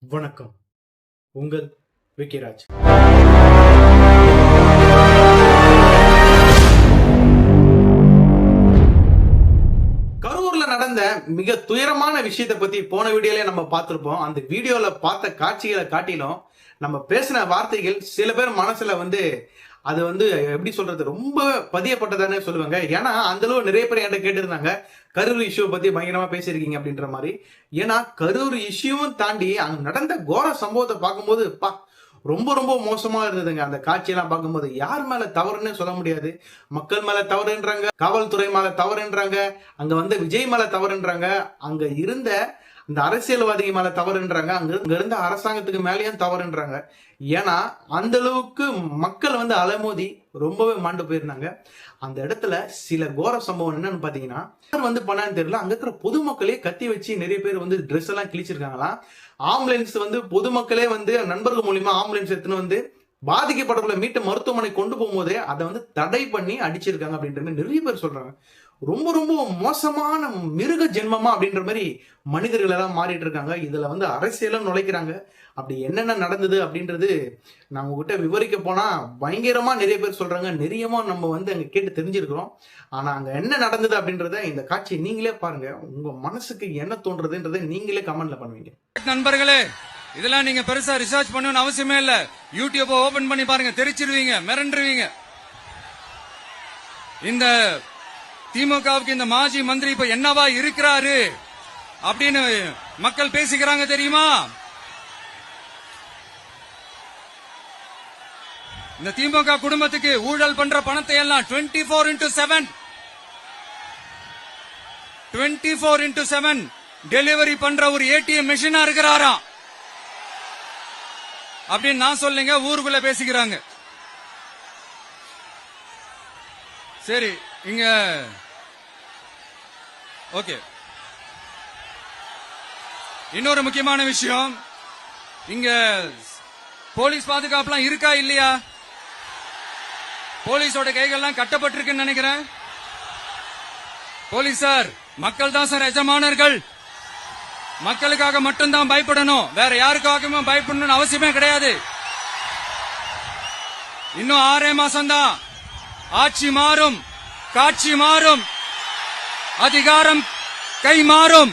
வணக்கம். உங்கள் விக்கிராஜ். கரூர்ல நடந்த மிக துயரமான விஷயத்தை பத்தி போன வீடியோல நம்ம பார்த்திருப்போம். அந்த வீடியோல பார்த்த காட்சிகளை காட்டிலும் நம்ம பேசின வார்த்தைகள் சில பேர் மனசுல அது எப்படி சொல்றது, ரொம்ப பதியப்பட்டதானே சொல்லுவாங்க. ஏன்னா அந்த அளவு நிறைய பேர் என்கிட்ட கேட்டிருந்தாங்க, கரூர் இஷ்யூ பத்தி பயங்கரமா பேசியிருக்கீங்க அப்படின்ற மாதிரி. ஏன்னா கரூர் இஷ்யூவும் தாண்டி அங்க நடந்த கோர சம்பவத்தை பார்க்கும்போது ரொம்ப ரொம்ப மோசமா இருந்ததுங்க. அந்த காட்சியெல்லாம் பார்க்கும்போது யார் மேல தவறுன்னு சொல்ல முடியாது. மக்கள் மேல தவறுன்றாங்க, காவல்துறை மேல தவறுன்றாங்க, அங்க விஜய் மேல தவறுன்றாங்க, அங்க இருந்த இந்த அரசியல்வாதிகள் மேல தவறுன்றாங்க, அங்க இருந்த அரசாங்கத்துக்கு மேலேயும் தவறுன்றாங்க. ஏன்னா அந்த அளவுக்கு மக்கள் அலமோதி ரொம்பவே மாண்டு போயிருந்தாங்க. அந்த இடத்துல சில கோர சம்பவம் என்னன்னு பாத்தீங்கன்னா, யார் பண்ணான்னு தெரியல, அங்க இருக்கிற பொதுமக்களே கத்தி வச்சு நிறைய பேர் ட்ரெஸ் எல்லாம் கிழிச்சிருக்காங்களாம். ஆம்புலன்ஸ் பொதுமக்களே நண்பர்கள் மூலியமா ஆம்புலன்ஸ் எடுத்துன்னு பாதிக்கப்பட்டவர்களை மீட்டு மருத்துவமனை கொண்டு போகும்போதே அதை தடை பண்ணி அடிச்சிருக்காங்க அப்படின்ற நிறைய பேர் சொல்றாங்க. ரொம்ப ரொம்ப மோசமான மிருக ஜென்மமா அப்படின்ற மாதிரி மனிதர்கள் எல்லாம் மாறிட்டு இருக்காங்க. இதுல அரசியலும் நுழைக்கிறாங்க. அப்படி என்னென்ன நடந்தது அப்படின்றது நான் உங்ககிட்ட விவரிக்க போனா பயங்கரமா நிறைய பேர் சொல்றாங்க. நிறையமா நம்ம அங்க கேட்டு தெரிஞ்சிருக்கிறோம். ஆனா அங்க என்ன நடந்தது அப்படின்றத இந்த காட்சியை நீங்களே பாருங்க. உங்க மனசுக்கு என்ன தோன்றதுன்றதை நீங்களே கமெண்ட்ல பண்ணுவீங்க. நண்பர்களே, இதெல்லாம் நீங்க பெருசா ரிசர்ச் பண்ணணும்னு அவசியமே இல்ல. யூடியூப் ஓபன் பண்ணி பாருங்க, தெரிச்சிருவீங்க, மிரண்டுருவீங்க. இந்த திமுகவுக்கு இந்த மாஜி மந்திரி இப்ப என்னவா இருக்கிறாரு அப்படின்னு மக்கள் பேசிக்கிறாங்க தெரியுமா? இந்த திமுக குடும்பத்துக்கு ஊழல் பண்ற பணத்தை எல்லாம் 24x7 டெலிவரி பண்ற ஒரு ஏடிஎம் மெஷினா இருக்கிறாராம் அப்படின்னு நான் சொல்லுங்க, ஊருக்குள்ள பேசிக்கிறாங்க. சரி, இங்க ஓகே. இன்னொரு முக்கியமான விஷயம், இங்க போலீஸ் பாதுகாப்புலாம் இருக்கா இல்லையா? போலீஸோட கைகள்லாம் கட்டப்பட்டிருக்குன்னு நினைக்கிறேன். போலீசார் மக்கள் தான் சார் எஜமானர்கள். மக்களுக்காக மட்டும்தான் பயப்படணும், வேற யாருக்காகவும் பயப்படணும்னு அவசியமே கிடையாது. இன்னும் 6 மாசம்தான். ஆட்சி மாறும், காட்சி மாறும், அதிகாரம் கை மாறும்.